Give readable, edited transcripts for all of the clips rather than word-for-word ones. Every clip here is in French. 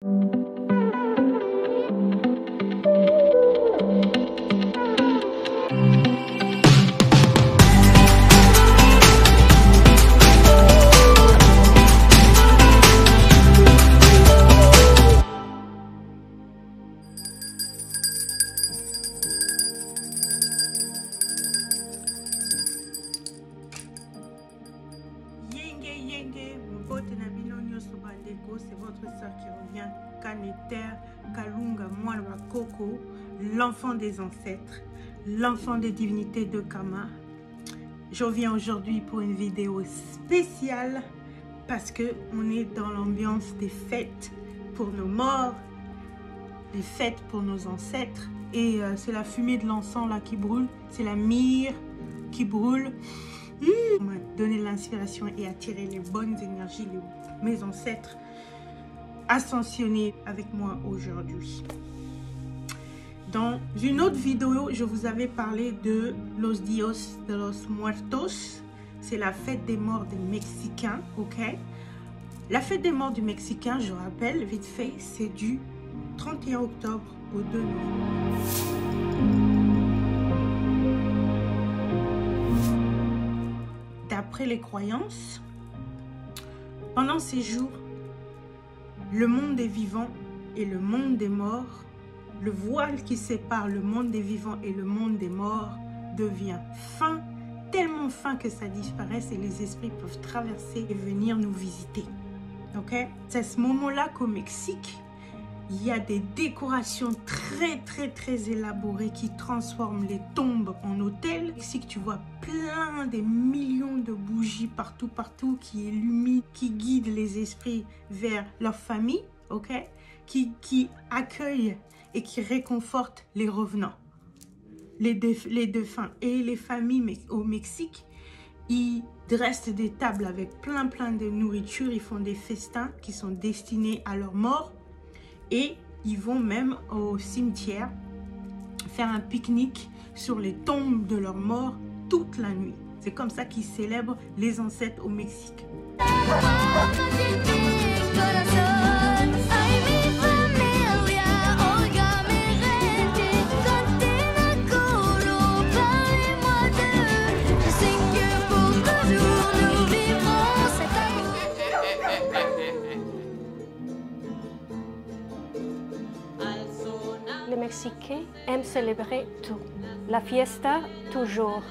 C'est votre soeur qui revient, Kaneter Kalunga Mwana Koko, l'enfant des ancêtres, l'enfant des divinités de Kama. Je reviens aujourd'hui pour une vidéo spéciale parce que on est dans l'ambiance des fêtes pour nos morts, des fêtes pour nos ancêtres, et c'est la fumée de l'encens là qui brûle, c'est la myrrhe qui brûle. On m'a donné l'inspiration et attiré les bonnes énergies, mes ancêtres ascensionnés avec moi aujourd'hui. Dans une autre vidéo, je vous avais parlé de Los Dios de los Muertos. C'est la fête des morts des Mexicains, ok? La fête des morts du Mexicain, je rappelle vite fait, c'est du 31 octobre au 2 novembre. D'après les croyances, pendant ces jours, le monde des vivants et le monde des morts, le voile qui sépare le monde des vivants et le monde des morts devient fin, tellement fin que ça disparaisse et les esprits peuvent traverser et venir nous visiter. Ok? C'est à ce moment-là qu'au Mexique, il y a des décorations très élaborées qui transforment les tombes en hôtels. Ici, tu vois plein des millions de bougies partout qui illuminent, qui guident les esprits vers leur famille, ok? Qui accueillent et qui réconfortent les revenants, les défunts et les familles au Mexique. Ils dressent des tables avec plein de nourriture. Ils font des festins qui sont destinés à leurs morts. Et ils vont même au cimetière faire un pique-nique sur les tombes de leurs morts toute la nuit. C'est comme ça qu'ils célèbrent les ancêtres au Mexique. Les Mexicains aiment célébrer tout. La fiesta, toujours.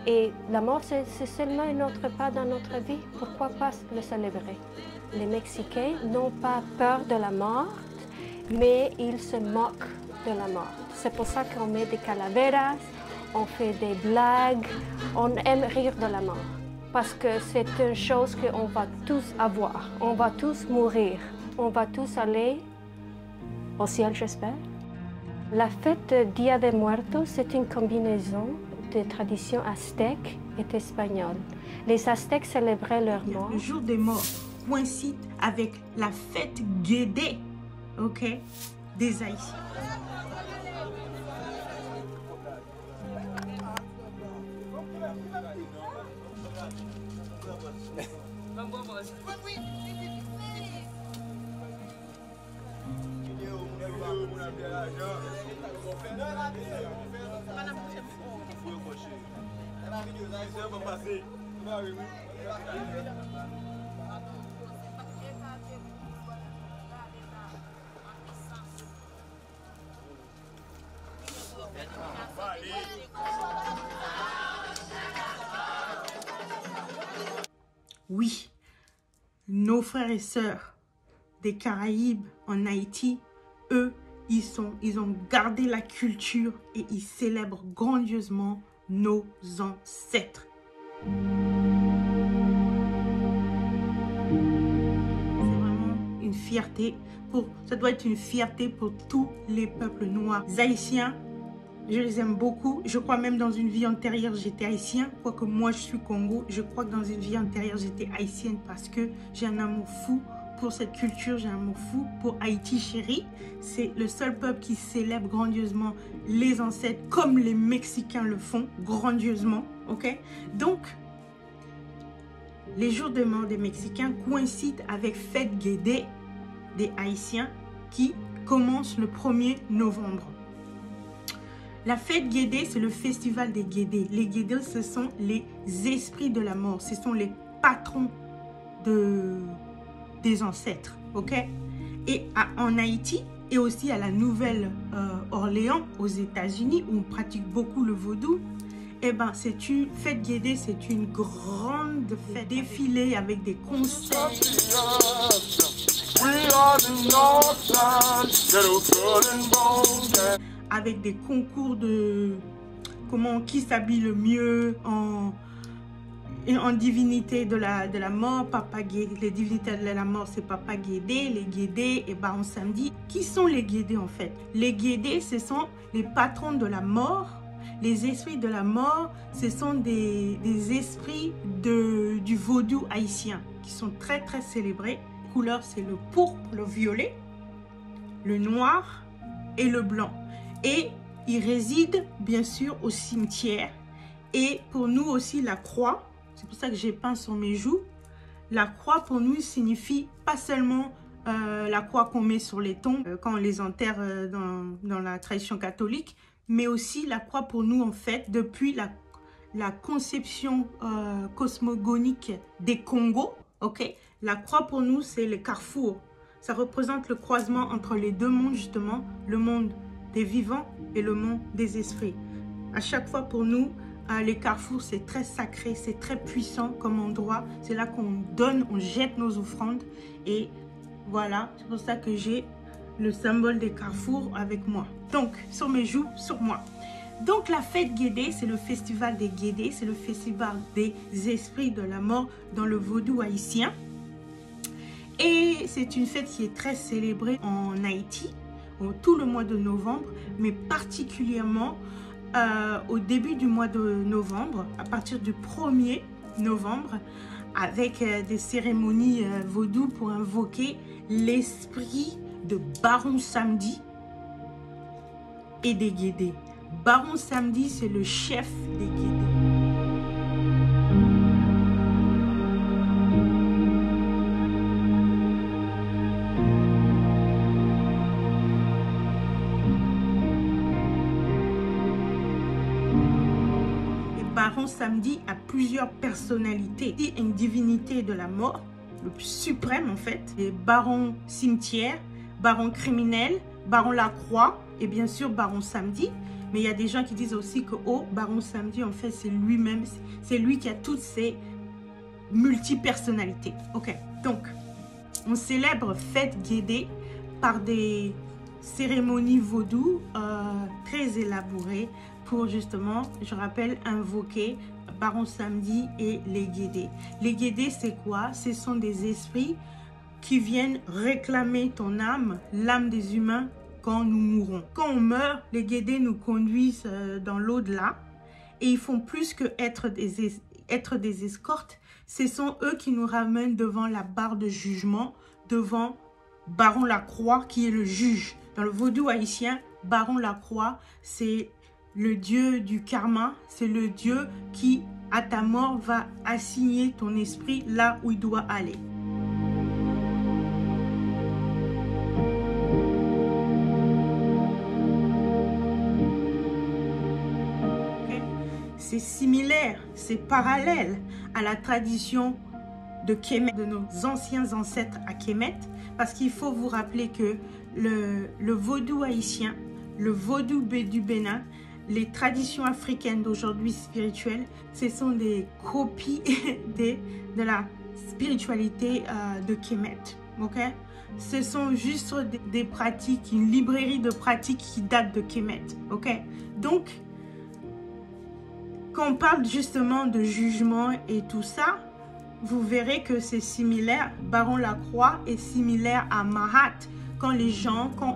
Et la mort, c'est seulement un autre pas dans notre vie. Pourquoi pas le célébrer? Les Mexicains n'ont pas peur de la mort, mais ils se moquent de la mort. C'est pour ça qu'on met des calaveras, on fait des blagues, on aime rire de la mort. Parce que c'est une chose qu'on va tous avoir. On va tous mourir. On va tous aller au ciel, j'espère. La fête Dia de Muertos, c'est une combinaison de traditions aztèques et espagnoles. Les Aztèques célébraient leur mort. Le jour des morts coïncide avec la fête Guédé, ok, des Haïtiens. Oui, nos frères et sœurs des Caraïbes en Haïti, eux, ils ont gardé la culture et ils célèbrent grandiosement nos ancêtres. C'est vraiment une fierté, ça doit être une fierté pour tous les peuples noirs. Les Haïtiens, je les aime beaucoup. Je crois même dans une vie antérieure, j'étais haïtien. Quoique moi, je suis Congo. Je crois que dans une vie antérieure, j'étais haïtienne parce que j'ai un amour fou pour cette culture. J'ai un amour fou pour Haïti chérie. C'est le seul peuple qui célèbre grandiosement les ancêtres comme les Mexicains le font grandiosement. Ok? Donc, les jours de mort des Mexicains coïncident avec Fête Guédé des Haïtiens qui commence le 1er novembre. La fête Guédé, c'est le festival des Guédés. Les Guédés, ce sont les esprits de la mort. Ce sont les patrons des ancêtres. Ok? Et en Haïti et aussi à la Nouvelle-Orléans, aux États-Unis, où on pratique beaucoup le vaudou, eh ben, c'est une fête Guédé, c'est une grande fête défilée avec des concerts. Avec des concours de qui s'habille le mieux en divinité de la mort, Papa Guédé. Les divinités de la mort, c'est Papa Guédé, les Guédés et Baron Samedi. Qui sont les Guédés en fait? Les Guédés, ce sont les patrons de la mort. Les esprits de la mort, ce sont des esprits du vaudou haïtien qui sont très très célébrés. Les couleurs, c'est le pourpre, le violet, le noir et le blanc. Et ils résident bien sûr au cimetière. Et pour nous aussi la croix, c'est pour ça que j'ai peint sur mes joues. La croix pour nous signifie pas seulement la croix qu'on met sur les tombes quand on les enterre dans la tradition catholique, mais aussi la croix pour nous en fait depuis la conception cosmogonique des Congos. Ok, la croix pour nous c'est le carrefour. Ça représente le croisement entre les deux mondes justement, le monde des vivants et le monde des esprits. À chaque fois pour nous, les carrefours, c'est très sacré, c'est très puissant comme endroit. C'est là qu'on donne, on jette nos offrandes. Et voilà, c'est pour ça que j'ai le symbole des carrefours avec moi. Donc, sur mes joues, sur moi. Donc, la fête Guédé, c'est le festival des Guédés. C'est le festival des esprits de la mort dans le vaudou haïtien. Et c'est une fête qui est très célébrée en Haïti, tout le mois de novembre, mais particulièrement au début du mois de novembre, à partir du 1er novembre, avec des cérémonies vaudou pour invoquer l'esprit de Baron Samedi et des Guédés. Baron Samedi, c'est le chef des Guédés. Baron Samedi a plusieurs personnalités. Il est une divinité de la mort, le plus suprême en fait. Et Baron Cimetière, Baron Criminel, Baron Lacroix et bien sûr Baron Samedi. Mais il y a des gens qui disent aussi que Baron Samedi en fait c'est lui-même, c'est lui qui a toutes ces multi-personnalités. Ok, donc on célèbre fête Guédé par des cérémonies vaudou très élaborées pour justement, je rappelle, invoquer Baron Samedi et les Guédés. Les Guédés, c'est quoi? Ce sont des esprits qui viennent réclamer ton âme, l'âme des humains, quand nous mourrons. Quand on meurt, les Guédés nous conduisent dans l'au-delà et ils font plus que être des escortes. Ce sont eux qui nous ramènent devant la barre de jugement, devant Baron Lacroix qui est le juge. Dans le vaudou haïtien, Baron Lacroix, c'est le dieu du karma, c'est le dieu qui, à ta mort, va assigner ton esprit là où il doit aller. Okay? C'est similaire, c'est parallèle à la tradition de Kemet, de nos anciens ancêtres à Kemet, parce qu'il faut vous rappeler que le vaudou haïtien, le vaudou du Bénin, les traditions africaines d'aujourd'hui spirituelles, ce sont des copies de la spiritualité de Kemet. Okay? Ce sont juste des pratiques, une librairie de pratiques qui date de Kemet. Okay? Donc, quand on parle justement de jugement et tout ça, vous verrez que c'est similaire. Baron Lacroix est similaire à Mahat. Quand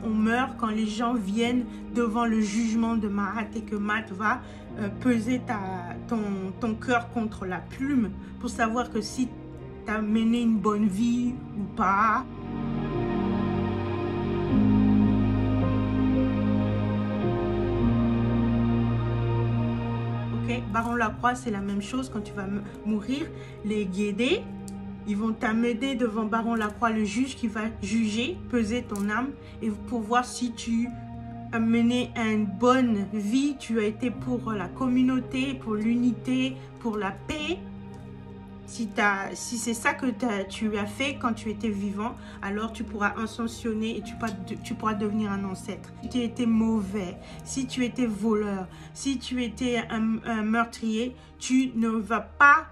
on meurt, quand les gens viennent devant le jugement de Mahat et que Mahat va peser ton cœur contre la plume pour savoir que si tu as mené une bonne vie ou pas. Ok, Baron Lacroix, c'est la même chose quand tu vas mourir. Les Guédés, Ils vont t'amener devant Baron Lacroix, le juge qui va juger, peser ton âme et pour voir si tu as mené une bonne vie, tu as été pour la communauté, pour l'unité, pour la paix. Si c'est ça que tu as fait quand tu étais vivant, alors tu pourras ascensionner et tu pourras devenir un ancêtre. Si tu étais mauvais, si tu étais voleur, si tu étais un meurtrier, tu ne vas pas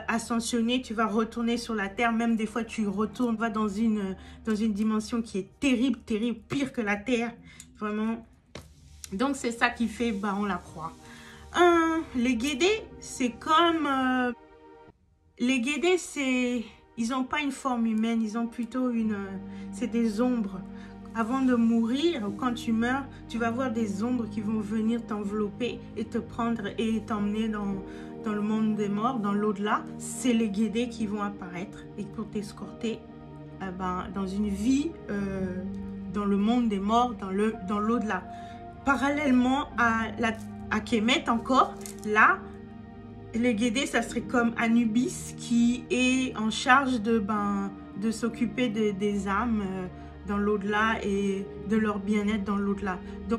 ascensionner, tu vas retourner sur la terre. Même des fois, tu retournes, vas dans une dimension qui est terrible, terrible, pire que la terre. Vraiment. Donc, c'est ça qui fait Baron Lacroix. Les Guédés, c'est comme... les Guédés, ils n'ont pas une forme humaine, ils ont plutôt c'est des ombres. Avant de mourir, quand tu meurs, tu vas voir des ombres qui vont venir t'envelopper et te prendre et t'emmener dans le monde des morts, dans l'au-delà. C'est les Guédés qui vont apparaître et pour t'escorter dans une vie dans le monde des morts, dans l'au-delà. Parallèlement à Kemet encore, là, les Guédés, ça serait comme Anubis qui est en charge de s'occuper des âmes dans l'au-delà et de leur bien-être dans l'au-delà. Donc,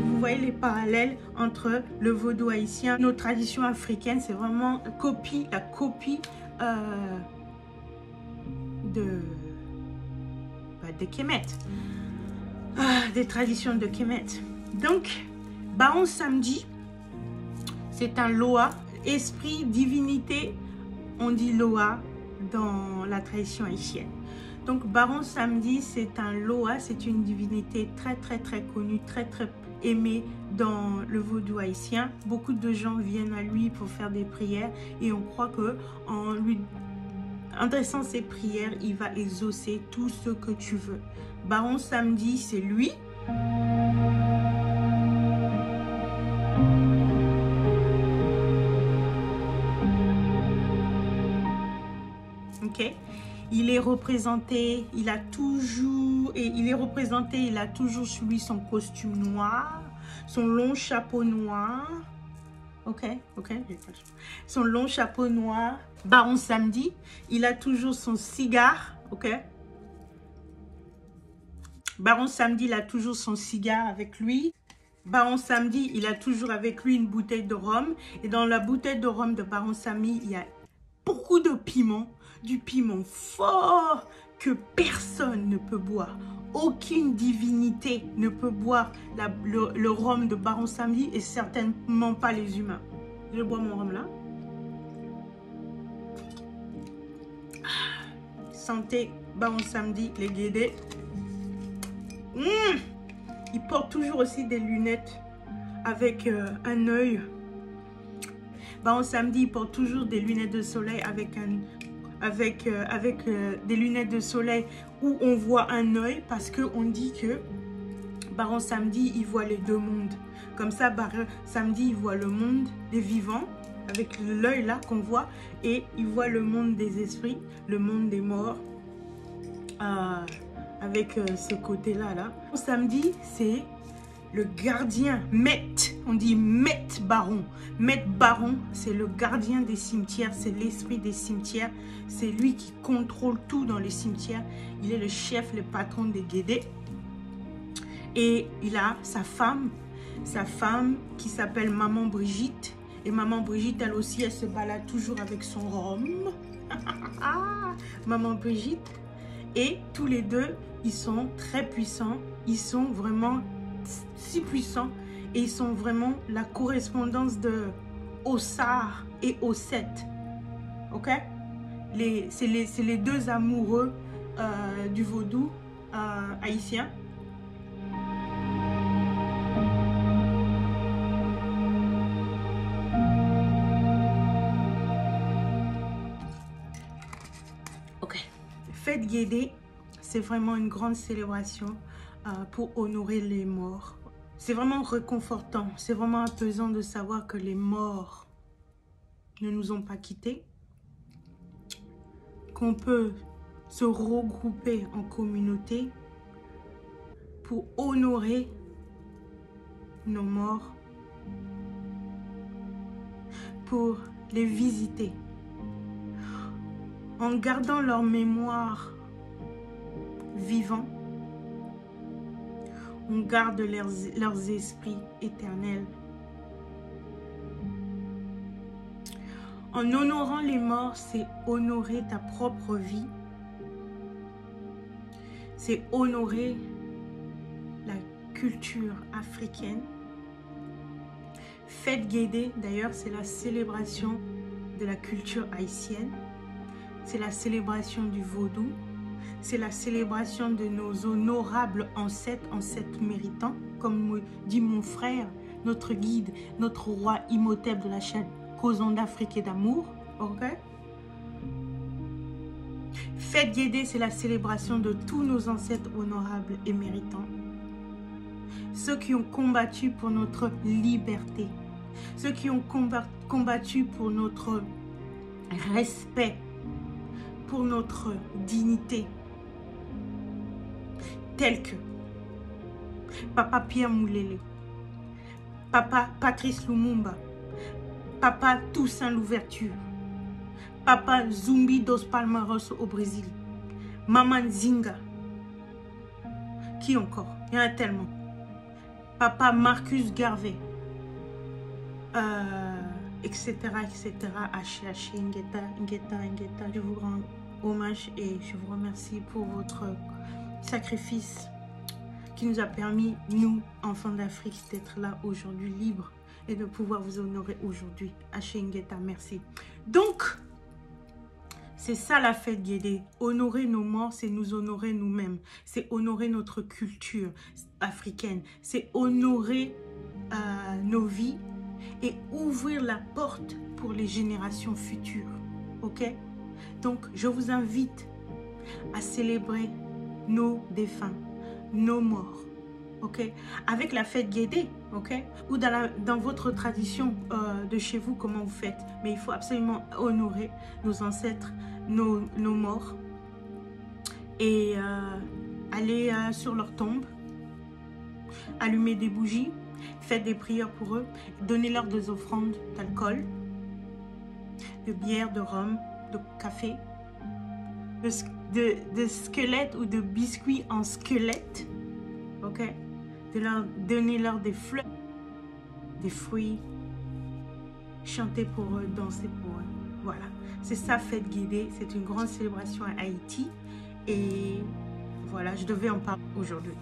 vous voyez les parallèles entre le vaudou haïtien, nos traditions africaines, c'est vraiment la copie de Kemet. Des traditions de Kemet. Donc, Baron Samedi, c'est un Loa, esprit, divinité, on dit Loa dans la tradition haïtienne. Donc, Baron Samedi, c'est un Loa, c'est une divinité très, très, très connue, très, très aimée dans le vaudou haïtien. Beaucoup de gens viennent à lui pour faire des prières et on croit que en dressant ses prières, il va exaucer tout ce que tu veux. Baron Samedi, c'est lui. Ok. Il est représenté, il a toujours sur lui son costume noir, son long chapeau noir. Ok. Son long chapeau noir. Baron Samedi, il a toujours son cigare. Ok. Baron Samedi, il a toujours son cigare avec lui. Baron Samedi, il a toujours avec lui une bouteille de rhum. Et dans la bouteille de rhum de Baron Samedi, il y a beaucoup de piment. Du piment fort que personne ne peut boire. Aucune divinité ne peut boire le rhum de Baron Samedi et certainement pas les humains. Je bois mon rhum là. Santé, Baron Samedi, les Guédés. Il porte toujours aussi des lunettes avec un œil. Baron Samedi, il porte toujours des lunettes de soleil avec des lunettes de soleil où on voit un œil parce qu'on dit que Baron Samedi, il voit les deux mondes. Comme ça, Baron Samedi, il voit le monde des vivants avec l'œil là qu'on voit et il voit le monde des esprits, le monde des morts avec ce côté-là. Samedi, c'est le gardien, Met, on dit Met Baron. Met Baron, c'est le gardien des cimetières, c'est l'esprit des cimetières. C'est lui qui contrôle tout dans les cimetières. Il est le chef, le patron des Guédés. Et il a sa femme qui s'appelle Maman Brigitte. Et Maman Brigitte, elle aussi, elle se balade toujours avec son rhum. Maman Brigitte. Et tous les deux, ils sont très puissants. Ils sont vraiment si puissants. Et ils sont vraiment la correspondance de Ossar et Osset. Ok? C'est les deux amoureux du vaudou haïtien. Ok. Fête Guédé, c'est vraiment une grande célébration pour honorer les morts. C'est vraiment réconfortant, c'est vraiment apaisant de savoir que les morts ne nous ont pas quittés, qu'on peut se regrouper en communauté pour honorer nos morts pour les visiter. En gardant leur mémoire vivant, on garde leurs esprits éternels. En honorant les morts, c'est honorer ta propre vie. C'est honorer la culture africaine. Fête Guédé, d'ailleurs, c'est la célébration de la culture haïtienne. C'est la célébration du vaudou. C'est la célébration de nos honorables ancêtres méritants. Comme dit mon frère, notre guide, notre roi Imhotep de la chaîne Causons d'Afrique et d'amour. Ok? Fête Guédé, c'est la célébration de tous nos ancêtres honorables et méritants. Ceux qui ont combattu pour notre liberté. Ceux qui ont combattu pour notre respect, pour notre dignité. Tels que Papa Pierre Moulele, Papa Patrice Lumumba, Papa Toussaint Louverture, Papa Zumbi dos Palmares au Brésil, Maman Zinga. Qui encore? Il y en a tellement. Papa Marcus Garvey, etc., etc. Haché, Ngeta. Je vous rends hommage et je vous remercie pour votre sacrifice qui nous a permis, nous, enfants d'Afrique, d'être là aujourd'hui libres et de pouvoir vous honorer aujourd'hui. Haché, Ngeta, merci. Donc, c'est ça la fête Guédé. Honorer nos morts, c'est nous honorer nous-mêmes. C'est honorer notre culture africaine. C'est honorer nos vies et ouvrir la porte pour les générations futures. Ok? Donc, je vous invite à célébrer nos défunts, nos morts. Ok? Avec la fête Guédé. Ok? Ou dans votre tradition de chez vous, comment vous faites. Mais il faut absolument honorer nos ancêtres, nos morts. Et aller sur leur tombe. Allumer des bougies. Faites des prières pour eux. Donnez-leur des offrandes d'alcool, de bière, de rhum, de café, de squelettes ou de biscuits en squelette. Ok? Donnez-leur des fleurs, des fruits. Chantez pour eux, dansez pour eux. Voilà. C'est ça, fête Guédé. C'est une grande célébration à Haïti. Et voilà, je devais en parler aujourd'hui.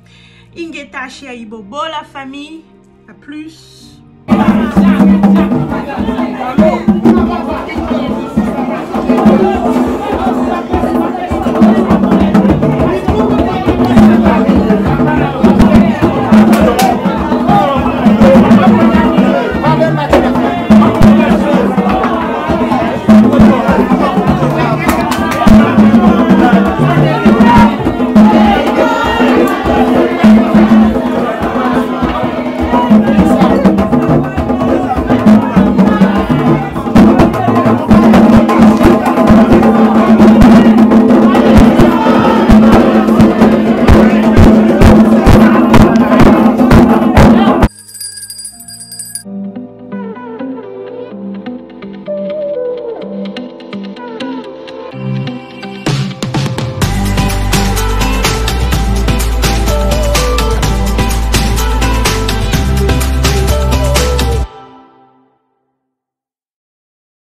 Ingeta Aibobo, la famille. À plus.